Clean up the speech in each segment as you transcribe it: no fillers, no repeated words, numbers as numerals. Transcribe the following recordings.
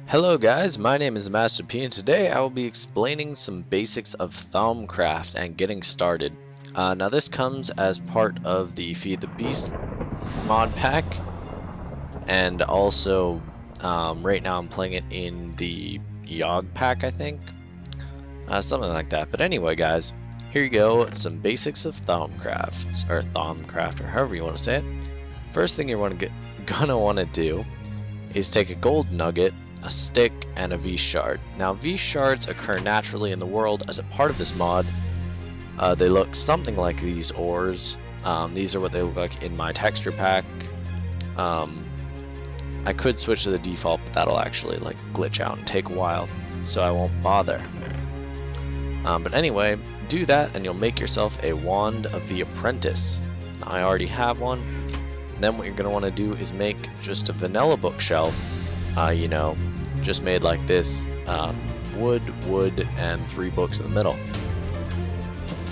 Hello guys, my name is theMastaaP and today I will be explaining some basics of Thaumcraft and getting started. Now this comes as part of the Feed the Beast mod pack, and also right now I'm playing it in the Yogg pack, I think. Something like that. But anyway guys, here you go, some basics of Thaumcraft, or however you want to say it. First thing you're gonna want to do is take a gold nugget, a stick, and a V-shard. Now V-shards occur naturally in the world as a part of this mod. They look something like these ores. These are what they look like in my texture pack. I could switch to the default, but that'll actually like glitch out and take a while, so I won't bother. But anyway, do that and you'll make yourself a wand of the apprentice. Now, I already have one. And then what you're going to want to do is make just a vanilla bookshelf, you know, just made like this, wood, and 3 books in the middle.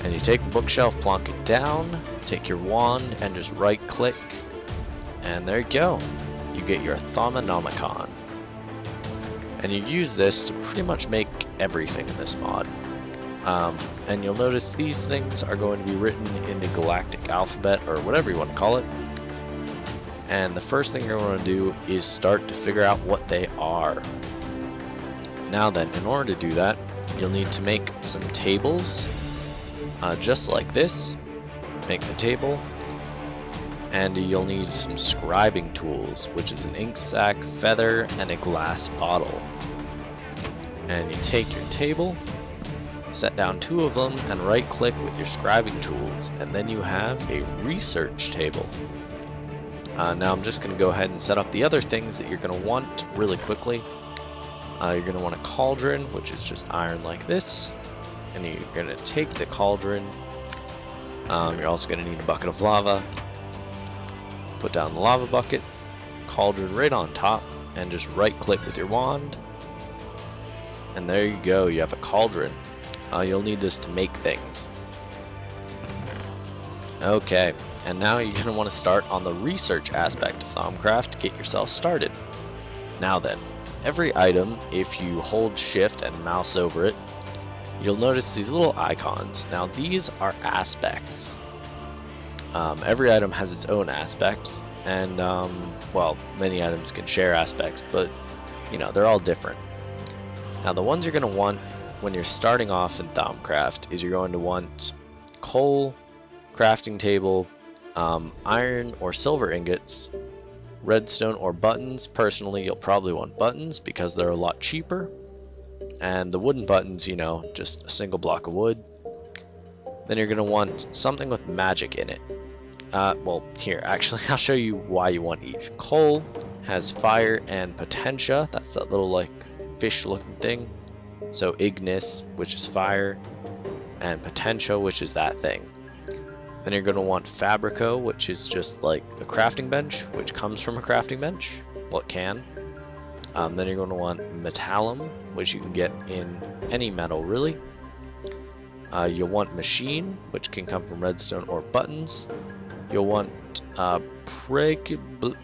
And you take the bookshelf, plonk it down, take your wand, and just right click, and there you go. You get your Thaumanomicon. And you use this to pretty much make everything in this mod. And you'll notice these things are going to be written in the galactic alphabet, or whatever you want to call it. And the first thing you're going to do is start to figure out what they are. Now then, in order to do that, you'll need to make some tables, just like this. Make the table, and you'll need some scribing tools, which is an ink sac, feather, and a glass bottle. And you take your table, set down 2 of them, and right click with your scribing tools, and then you have a research table. Now I'm just going to go ahead and set up the other things that you're going to want really quickly. You're going to want a cauldron, which is just iron like this, and you're going to take the cauldron. You're also going to need a bucket of lava. Put down the lava bucket, cauldron right on top, and just right click with your wand. And there you go, you have a cauldron. You'll need this to make things. Okay, and now you're going to want to start on the research aspect of Thaumcraft to get yourself started. Now then, every item, if you hold shift and mouse over it, you'll notice these little icons. Now these are aspects. Every item has its own aspects, and well, many items can share aspects, but you know, they're all different. Now the ones you're going to want when you're starting off in Thaumcraft is you're going to want coal, crafting table, iron or silver ingots, redstone or buttons. Personally, you'll probably want buttons because they're a lot cheaper. And the wooden buttons, you know, just a single block of wood. Then you're going to want something with magic in it. Well, here, actually, I'll show you why you want each. Coal has fire and potentia. That's that little, like, fish-looking thing. So ignis, which is fire, and potentia, which is that thing. Then you're going to want fabrico, which is just like a crafting bench, which comes from a crafting bench. Well, it can. Then you're going to want metallum, which you can get in any metal, really. You'll want machine, which can come from redstone or buttons. You'll want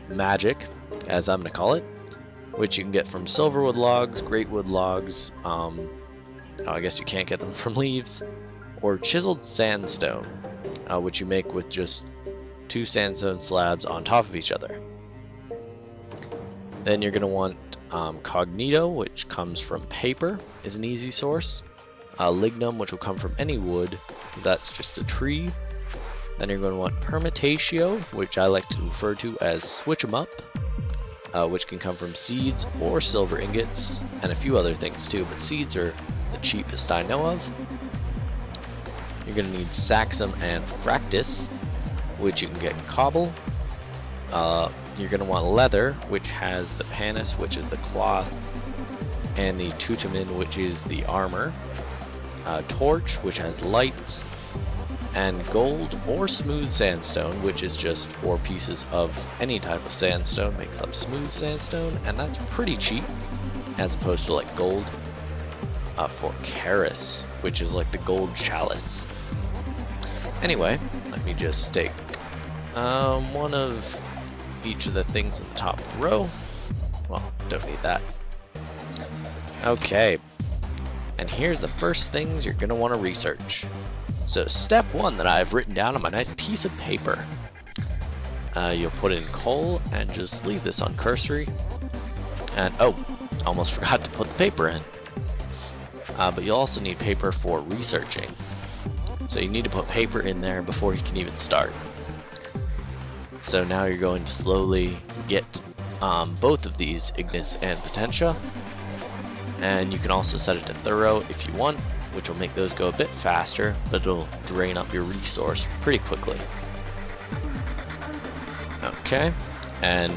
magic, as I'm going to call it, which you can get from silverwood logs, greatwood logs. I guess you can't get them from leaves. Or chiseled sandstone, which you make with just 2 sandstone slabs on top of each other. Then you're going to want cognito, which comes from paper, is an easy source. Lignum, which will come from any wood, that's just a tree. Then you're going to want permutatio, which I like to refer to as switch 'em up, which can come from seeds or silver ingots, and a few other things too, but seeds are the cheapest I know of. You're going to need saxum and fractus, which you can get in cobble. You're going to want leather, which has the panis, which is the cloth, and the tutamen, which is the armor. Torch, which has light, and gold or smooth sandstone, which is just 4 pieces of any type of sandstone makes up smooth sandstone, and that's pretty cheap as opposed to like gold. For charis, which is like the gold chalice. Anyway, let me just take one of each of the things in the top row. Well, don't need that. Okay, and here's the first things you're going to want to research. So step 1 that I've written down on my nice piece of paper. You'll put in coal and just leave this on cursory. And oh, almost forgot to put the paper in. But you'll also need paper for researching. So you need to put paper in there before you can even start. So now you're going to slowly get both of these Ignis and Potentia. And you can also set it to thorough if you want, which will make those go a bit faster, but it'll drain up your resource pretty quickly. Okay, and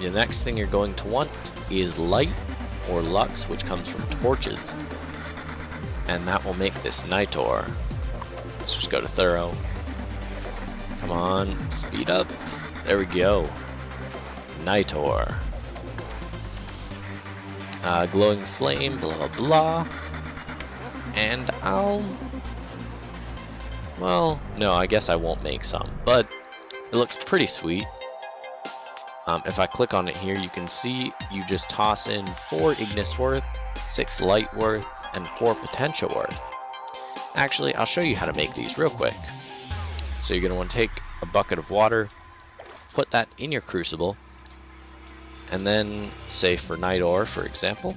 the next thing you're going to want is light or lux, which comes from torches. And that will make this night ore. Let's just go to thorough. Come on, speed up. There we go. Night ore. Glowing flame, blah blah blah. And well, no, I guess I won't make some, but it looks pretty sweet. If I click on it here, you can see you just toss in 4 Ignis worth, 6 light worth, and 4 Potentia worth. Actually, I'll show you how to make these real quick. So you're going to want to take a bucket of water, put that in your crucible, and then, say for night ore, for example,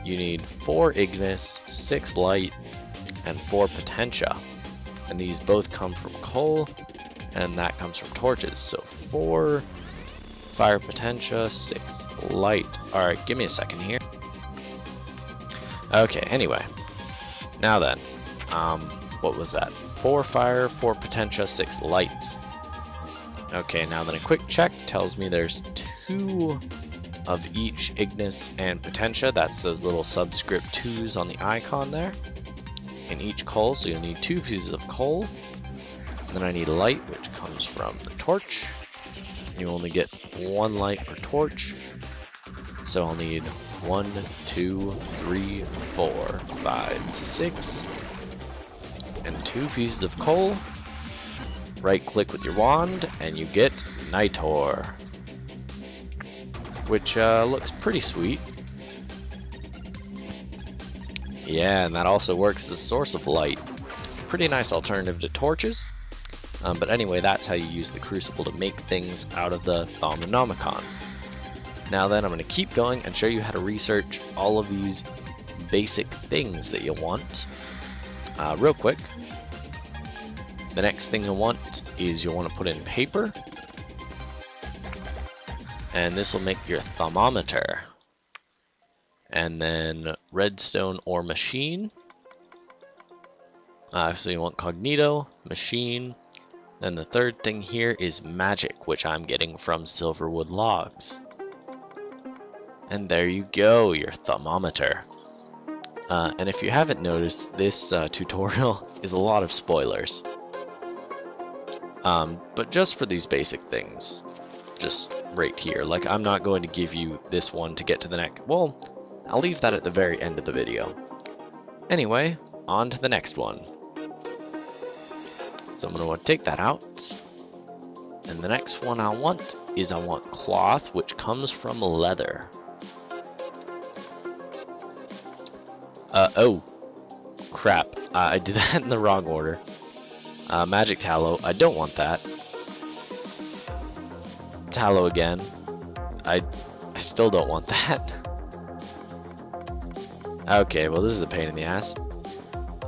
you need 4 Ignis, 6 light, and 4 Potentia. And these both come from coal, and that comes from torches. So 4 fire Potentia, 6 light. Alright, give me a second here. Okay, anyway. Now then, what was that? 4 fire, 4 Potentia, 6 light. Okay, now then a quick check tells me there's 2 of each Ignis and Potentia. That's those little subscript 2s on the icon there. In each coal, so you'll need 2 pieces of coal. And then I need light, which comes from the torch. You only get 1 light per torch. So I'll need 1, 2, 3, 4, 5, 6. And 2 pieces of coal. Right click with your wand and you get night ore, which looks pretty sweet. Yeah, and that also works as a source of light. Pretty nice alternative to torches. But anyway, that's how you use the crucible to make things out of the Thaumanomicon. Now then, I'm going to keep going and show you how to research all of these basic things that you'll want. Real quick. The next thing you'll want is you'll want to put in paper. And this will make your thermometer. And then redstone or machine. So you want cognito, machine. Then the third thing here is magic, which I'm getting from silverwood logs. And there you go, your thermometer. And if you haven't noticed, this tutorial is a lot of spoilers. But just for these basic things, just right here. Like, I'm not going to give you this one to get to the next. Well, I'll leave that at the very end of the video. Anyway, on to the next one. So I'm going to want to take that out. And the next one I want is I want cloth, which comes from leather. Oh, crap. I did that in the wrong order. Magic tallow, I don't want that. Tallow again. I still don't want that. Okay, well this is a pain in the ass.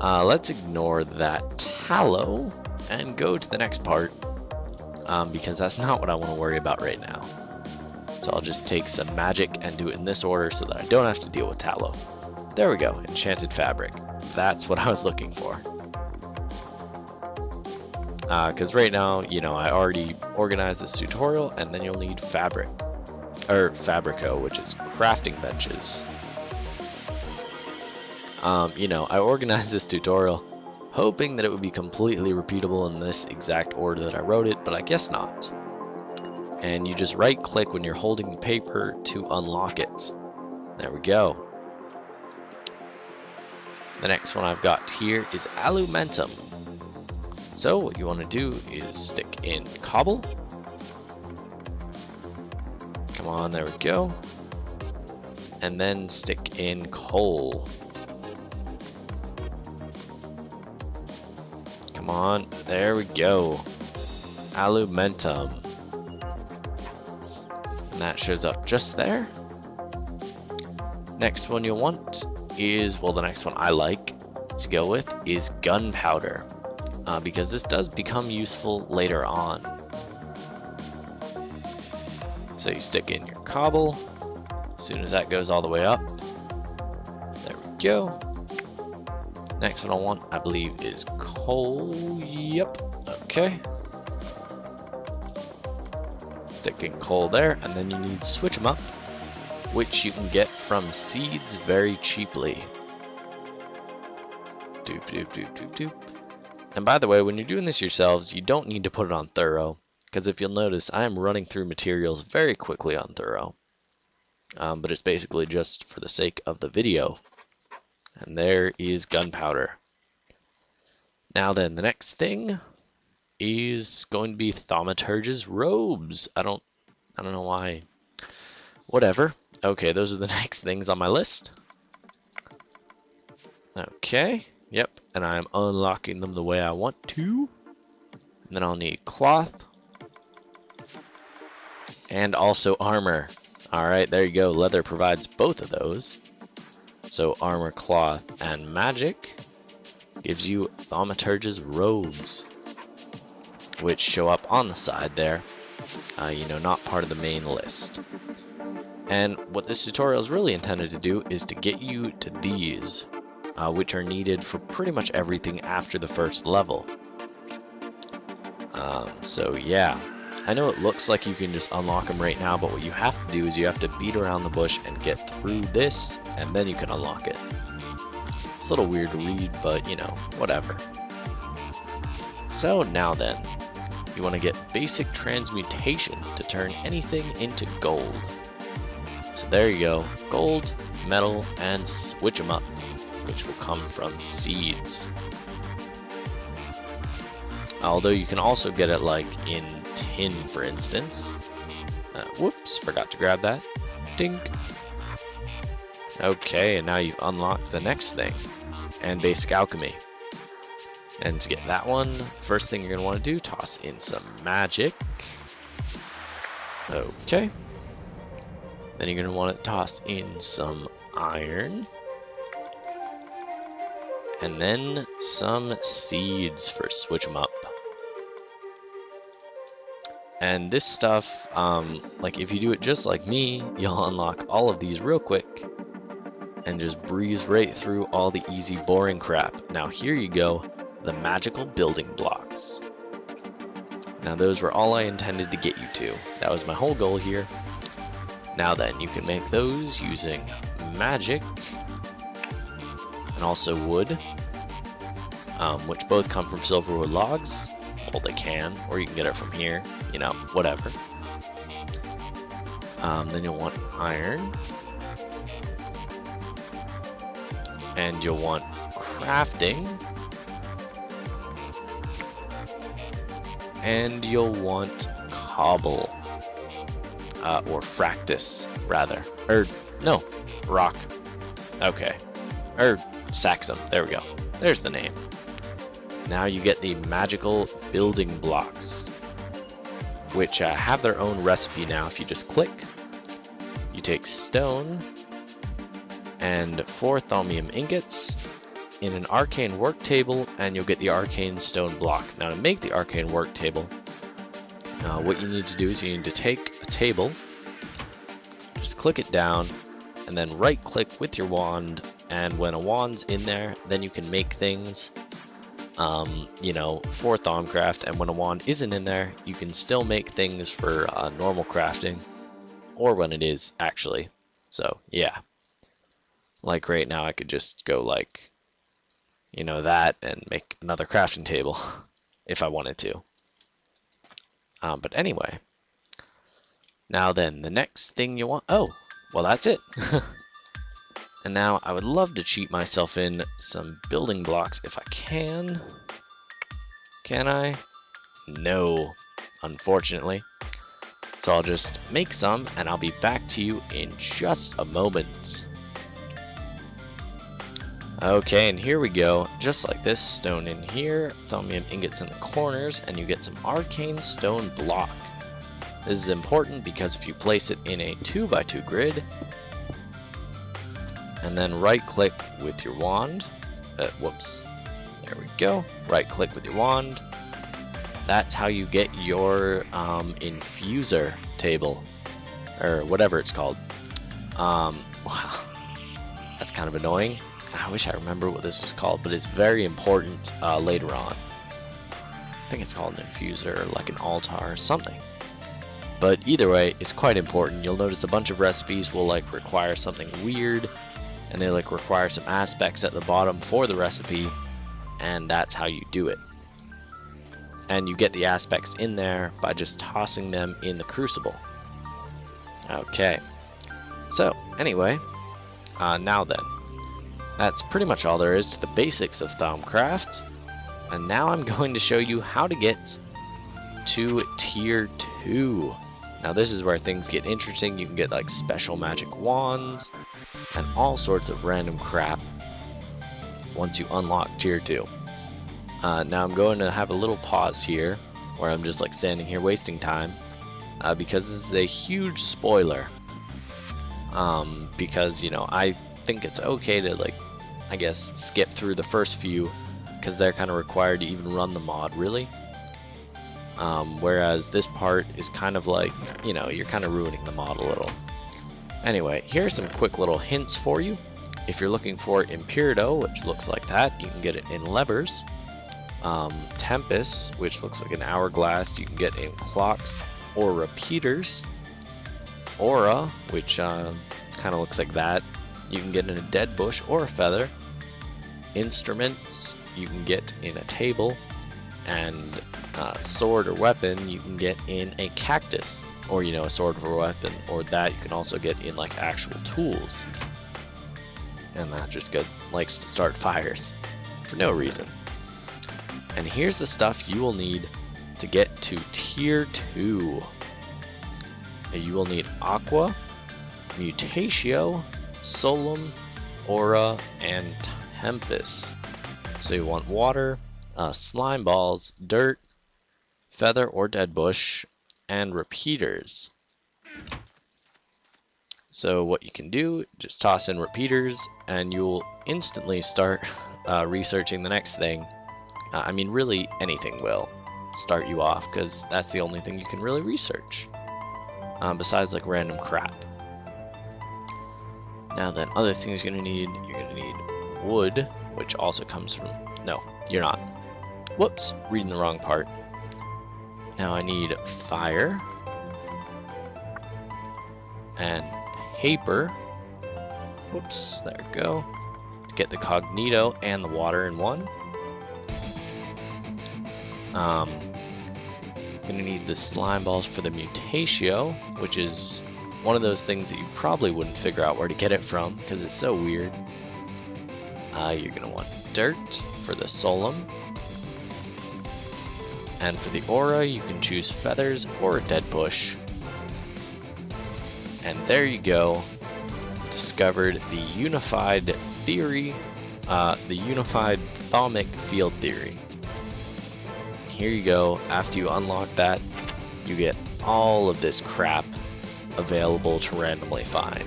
Let's ignore that tallow and go to the next part. Because that's not what I want to worry about right now. So I'll just take some magic and do it in this order so that I don't have to deal with tallow. There we go, enchanted fabric. That's what I was looking for. Because right now, you know, I already organized this tutorial, and then you'll need fabric. Or Fabrico, which is crafting benches. You know, I organized this tutorial hoping that it would be completely repeatable in this exact order that I wrote it, but I guess not. And you just right click when you're holding the paper to unlock it. There we go. The next one I've got here is alumentum. So what you want to do is stick in cobble. Come on, there we go. and then stick in coal. Come on, there we go. Alumentum. And that shows up just there. Next one you'll want is, well, the next one I like to go with is gunpowder, because this does become useful later on. So you stick in your cobble. As soon as that goes all the way up, there we go. Next one I want, I believe, is coal. Yep. Okay. Stick in coal there, and then you need to switch them up, which you can get from seeds very cheaply. Doop, doop, doop, doop, doop. And by the way, when you're doing this yourselves, you don't need to put it on thorough, because if you'll notice, I am running through materials very quickly on thorough. But it's basically just for the sake of the video. And there is gunpowder. Now then, the next thing is going to be Thaumaturge's robes. I don't know why. Whatever. Okay, those are the next things on my list. Okay, yep, and I'm unlocking them the way I want to. And then I'll need cloth. And also armor. Alright, there you go. Leather provides both of those. So armor, cloth, and magic gives you Thaumaturge's robes, which show up on the side there. You know, not part of the main list. And what this tutorial is really intended to do is to get you to these, which are needed for pretty much everything after the first level. So yeah, I know it looks like you can just unlock them right now, but what you have to do is you have to beat around the bush and get through this, and then you can unlock it. It's a little weird to read, but you know, whatever. So now then, you want to get basic transmutation to turn anything into gold. So there you go, gold, metal, and switch them up, which will come from seeds. Although you can also get it like in tin, for instance. Whoops, forgot to grab that. Dink. Okay, and now you've unlocked the next thing, and basic alchemy. And to get that one, first thing you're going to want to do, toss in some magic. Okay. Then you're going to want to toss in some iron. And then some seeds for switch them up. And this stuff, like if you do it just like me, you'll unlock all of these real quick and just breeze right through all the easy boring crap. Now here you go, the magical building blocks. Now those were all I intended to get you to. That was my whole goal here. Now then, you can make those using magic and also wood, which both come from silverwood logs. Well, they can, or you can get it from here, you know, whatever. Then you'll want iron. And you'll want crafting. And you'll want cobble. Or fractus, rather. Or, no, rock. Okay. Or saxum, there we go. There's the name. Now you get the magical building blocks, which have their own recipe now. If you just click, you take stone and 4 thaumium ingots in an arcane work table, and you'll get the arcane stone block. Now to make the arcane work table, what you need to do is you need to take a table, just click it down, and then right click with your wand, and when a wand's in there, then you can make things. You know, for Thaumcraft, and when a wand isn't in there, you can still make things for normal crafting, or when it is, actually. So, yeah. Like right now, I could just go like, you know, that, and make another crafting table, if I wanted to. But anyway. Now then, the next thing you want... Oh, well that's it. And now I would love to cheat myself in some building blocks if I can. Can I? No, unfortunately. So I'll just make some, and I'll be back to you in just a moment. Okay, and here we go. Just like this, stone in here, thaumium ingots in the corners, and you get some arcane stone block. This is important because if you place it in a 2x2 grid, and then right click with your wand, whoops, there we go, right click with your wand, that's how you get your infuser table, or whatever it's called. Wow, that's kind of annoying. I wish I remember what this was called, but it's very important later on. I think it's called an infuser, or like an altar or something. But either way, it's quite important. You'll notice a bunch of recipes will like require something weird, and they like require some aspects at the bottom for the recipe, and that's how you do it. And you get the aspects in there by just tossing them in the crucible. Okay, so anyway, now then, that's pretty much all there is to the basics of Thaumcraft, and now I'm going to show you how to get to tier 2. Now this is where things get interesting. You can get like special magic wands and all sorts of random crap once you unlock tier 2. Now I'm going to have a little pause here where I'm just like standing here wasting time because this is a huge spoiler. Because, you know, I think it's okay to like, I guess, skip through the first few because they're kind of required to even run the mod, really. Whereas this part is kind of like, you know, you're kind of ruining the mod a little. Anyway, here's some quick little hints for you. If you're looking for Imperido, which looks like that, you can get it in levers. Tempest, which looks like an hourglass, you can get in clocks or repeaters. Aura, which kind of looks like that, you can get in a dead bush or a feather. Instruments, you can get in a table. And sword or weapon, you can get in a cactus, or, you know, a sword or weapon, or that you can also get in like actual tools. And that just likes to start fires for no reason. And here's the stuff you will need to get to tier 2. You will need Aqua, Mutatio, Solum, Aura, and Tempest. So you want water, slime balls, dirt, feather or dead bush, and repeaters. So what you can do, just toss in repeaters and you'll instantly start researching the next thing. I mean, really anything will start you off because that's the only thing you can really research besides like random crap. Now then, other things you're gonna need wood, which also comes from, no, you're not. Whoops, reading the wrong part. Now I need fire and paper. Whoops, there we go. To get the cognito and the water in one. I'm gonna need the slime balls for the mutatio, which is one of those things that you probably wouldn't figure out where to get it from because it's so weird. You're gonna want dirt for the solum. And for the aura, you can choose feathers or a dead bush. And there you go. Discovered the unified theory, the unified thaumic field theory. Here you go. After you unlock that, you get all of this crap available to randomly find.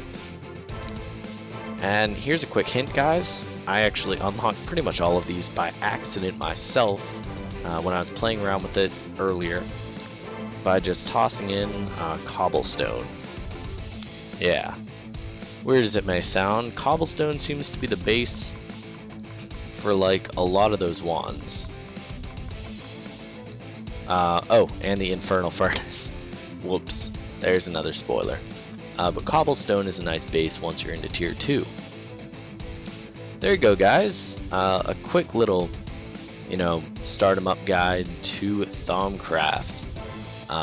And here's a quick hint, guys. I actually unlocked pretty much all of these by accident myself when I was playing around with it earlier by just tossing in cobblestone. Yeah, weird as it may sound, cobblestone seems to be the base for like a lot of those wands. Oh, and the infernal furnace. Whoops, there's another spoiler. But cobblestone is a nice base once you're into tier 2. There you go, guys. A quick little, you know, start 'em up guide to Thaumcraft.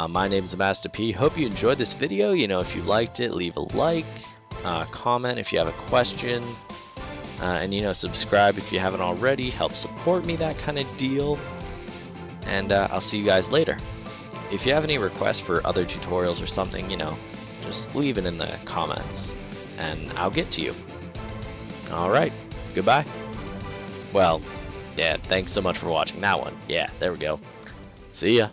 My name's theMastaaP. Hope you enjoyed this video. You know, if you liked it, leave a like, comment if you have a question, and, you know, subscribe if you haven't already. Help support me, that kind of deal. And I'll see you guys later. if you have any requests for other tutorials or something, you know, just leave it in the comments, and I'll get to you. Alright, goodbye. Well, yeah, thanks so much for watching that one. Yeah, there we go. See ya.